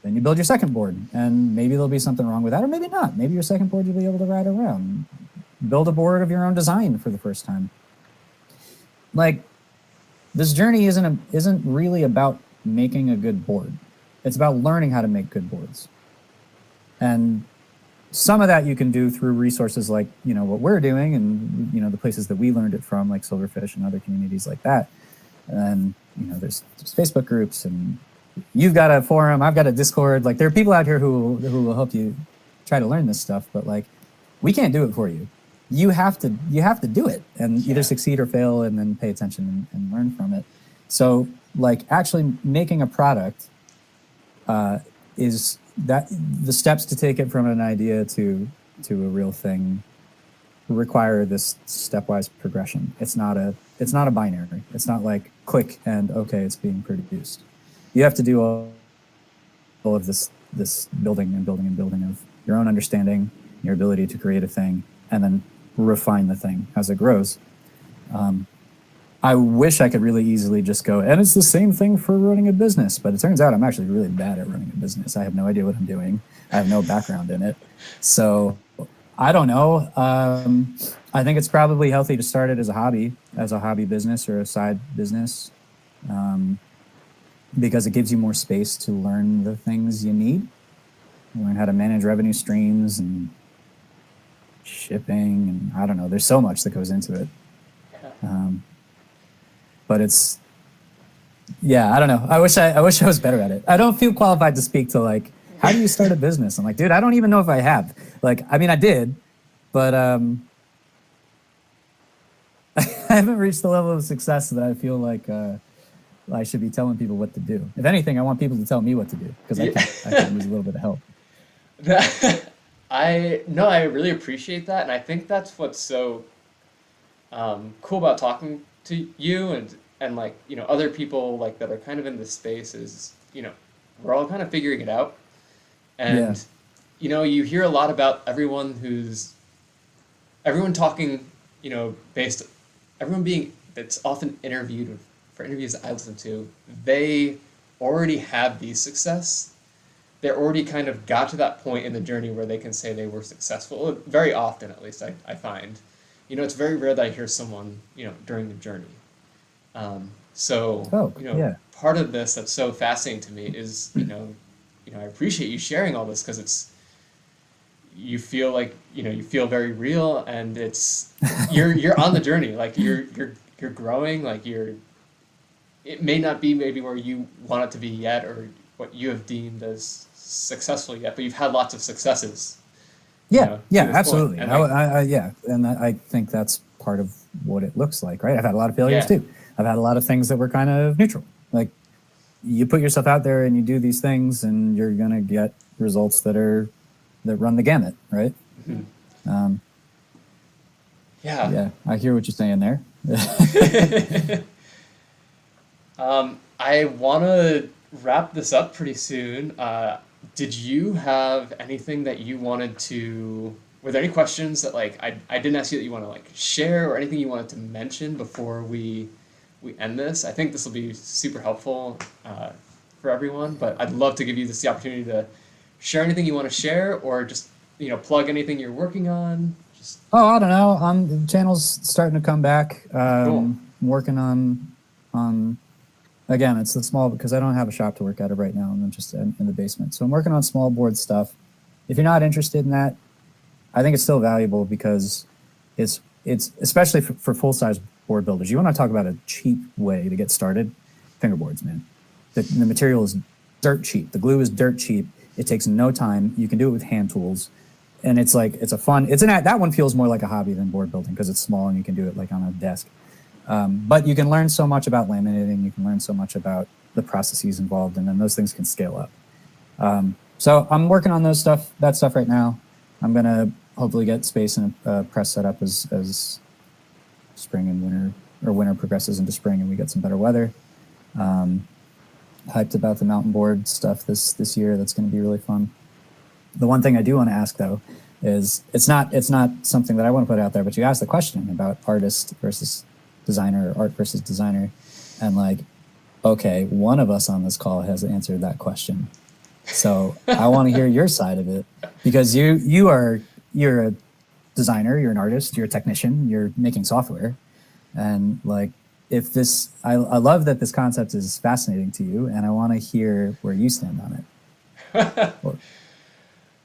Then you build your second board, and maybe there'll be something wrong with that, or maybe not. Maybe your second board you'll be able to ride around. Build a board of your own design for the first time. Like, this journey isn't really about making a good board. It's about learning how to make good boards. And some of that you can do through resources like, what we're doing, and, the places that we learned it from, like Silverfish and other communities like that. And, there's Facebook groups, and you've got a forum, I've got a Discord. Like, there are people out here who will help you try to learn this stuff, but like, we can't do it for you. You have to do it, and either succeed or fail, and then pay attention and learn from it. So like, actually making a product is that the steps to take it from an idea to a real thing require this stepwise progression. It's not a binary. It's not like click and okay, it's being produced. You have to do all of this building of your own understanding, your ability to create a thing, and then refine the thing as it grows. I wish I could really easily just go, and it's the same thing for running a business, but it turns out I'm actually really bad at running a business. I have no idea what I'm doing. I have no background in it. So I don't know. I think it's probably healthy to start it as a hobby business or a side business, because it gives you more space to learn the things you need. Learn how to manage revenue streams and shipping, and I don't know. There's so much that goes into it. But it's, I don't know. I wish I was better at it. I don't feel qualified to speak to like, how do you start a business? I'm like, dude, I don't even know if I have. Like, I mean, I did, but I haven't reached the level of success that I feel like I should be telling people what to do. If anything, I want people to tell me what to do because I can use a little bit of help. I really appreciate that, and I think that's what's so cool about talking to you and like other people like that are kind of in this space is we're all kind of figuring it out, and you hear a lot about everyone talking based everyone being that's often interviewed for interviews that I listen to, they already have these success. They're already kind of got to that point in the journey where they can say they were successful. Very often, at least, I find. It's very rare that I hear someone, during the journey. Part of this that's so fascinating to me is, I appreciate you sharing all this because you feel like, you feel very real, and you're on the journey. Like you're growing, like it may not be maybe where you want it to be yet or what you have deemed as successful yet, but you've had lots of successes. Yeah, absolutely. And and I think that's part of what it looks like, right? I've had a lot of failures too. I've had a lot of things that were kind of neutral. Like you put yourself out there and you do these things, and you're gonna get results that run the gamut, right? Mm-hmm. Yeah, I hear what you're saying there. I want to wrap this up pretty soon. Did you have anything that you wanted to? Were there any questions that like I didn't ask you that you want to like share, or anything you wanted to mention before we end this? I think this will be super helpful for everyone. But I'd love to give you the opportunity to share anything you want to share, or just plug anything you're working on. I don't know. The channel's starting to come back. Cool. I'm working on. Again, it's the small because I don't have a shop to work out of right now. I'm just in the basement. So I'm working on small board stuff. If you're not interested in that, I think it's still valuable because it's especially for full-size board builders. You want to talk about a cheap way to get started? Fingerboards, man. The material is dirt cheap. The glue is dirt cheap. It takes no time. You can do it with hand tools. And it's that one feels more like a hobby than board building because it's small and you can do it like on a desk. But you can learn so much about laminating. You can learn so much about the processes involved, and then those things can scale up. So I'm working on that stuff right now. I'm gonna hopefully get space and a press set up as spring and winter, or winter progresses into spring and we get some better weather. Hyped about the mountain board stuff this year. That's going to be really fun. The one thing I do want to ask though is it's not something that I want to put out there, but you asked the question about artist versus designer, or art versus designer, and like, okay, one of us on this call has answered that question. So I want to hear your side of it, because you're a designer, you're an artist, you're a technician, you're making software, and like I love that this concept is fascinating to you, and I want to hear where you stand on it.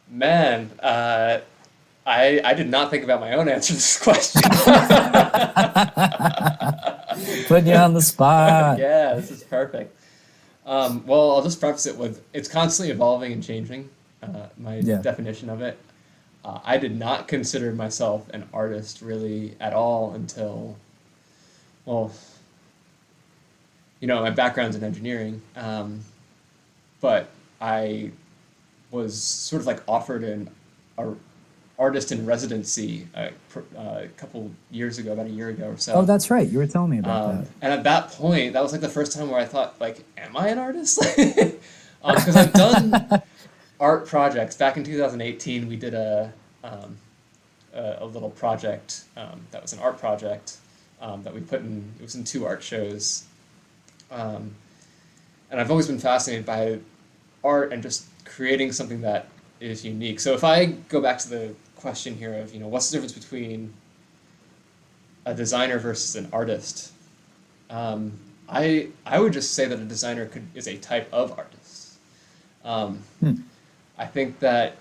Man, I did not think about my own answer to this question. Putting you on the spot. Yeah, this is perfect. Well, I'll just preface it with it's constantly evolving and changing, my definition of it. I did not consider myself an artist really at all until, well, my background's in engineering, but I was sort of like offered an artist in residency a couple years ago, about a year ago or so. Oh, that's right. You were telling me about that. And at that point, that was like the first time where I thought, like, am I an artist? Because I've done art projects. Back in 2018, we did a little project that was an art project that we put in. It was in 2 art shows. And I've always been fascinated by art and just creating something that is unique. So if I go back to the question here of, what's the difference between a designer versus an artist? I would just say that a designer is a type of artist. I think that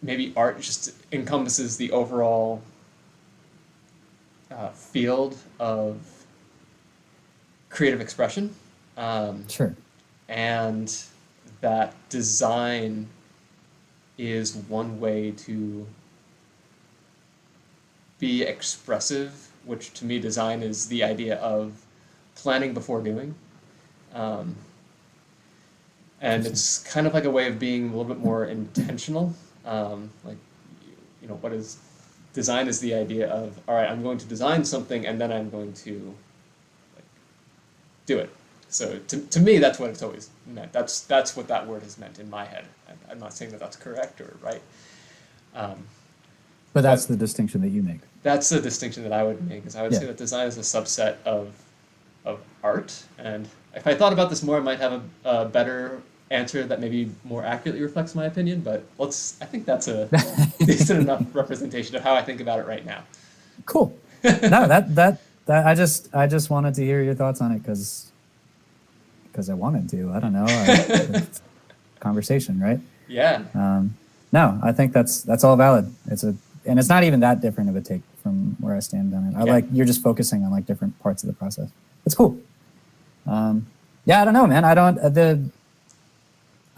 maybe art just encompasses the overall field of creative expression. Sure. And that design is one way to be expressive, which to me design is the idea of planning before doing. And it's kind of like a way of being a little bit more intentional. Like, what is design is the idea of, all right, I'm going to design something and then I'm going to like, do it. So to me, that's what it's always meant. That's what that word has meant in my head. I'm not saying that that's correct or right. But that's the distinction that you make. That's the distinction that I would make, is I would say that design is a subset of art. And if I thought about this more, I might have a better answer that maybe more accurately reflects my opinion, but I think that's a decent enough representation of how I think about it right now. Cool. No, that I just wanted to hear your thoughts on it because I wanted to. I don't know. Conversation, right? Yeah. No, I think that's all valid. And it's not even that different of a take from where I stand on it. You're just focusing on like different parts of the process. It's cool. Yeah, I don't know, man.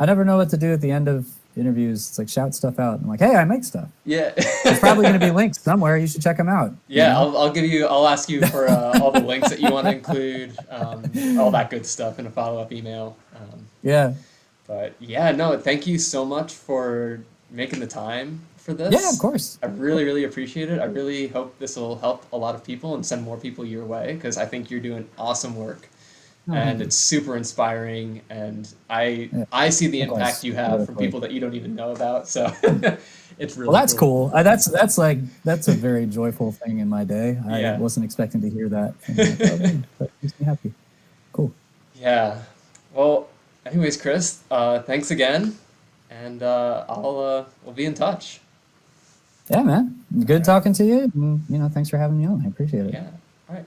I never know what to do at the end of interviews. It's like shout stuff out. I'm like, hey, I make stuff. Yeah. There's probably going to be links somewhere. You should check them out. Yeah, I'll ask you for all the links that you want to include, all that good stuff in a follow-up email. Yeah. But yeah, no, thank you so much for making the time for this. Yeah, of course. I really, really appreciate it. I really hope this will help a lot of people and send more people your way, because I think you're doing awesome work. And it's super inspiring, and I see the impact you have from people that you don't even know about. So it's really that's cool. That's a very joyful thing in my day. I wasn't expecting to hear that. That makes me happy. Cool. Yeah. Well, anyways, Chris, thanks again, and we'll be in touch. Yeah, man. Good talking to you. And, thanks for having me on. I appreciate it. Yeah. All right.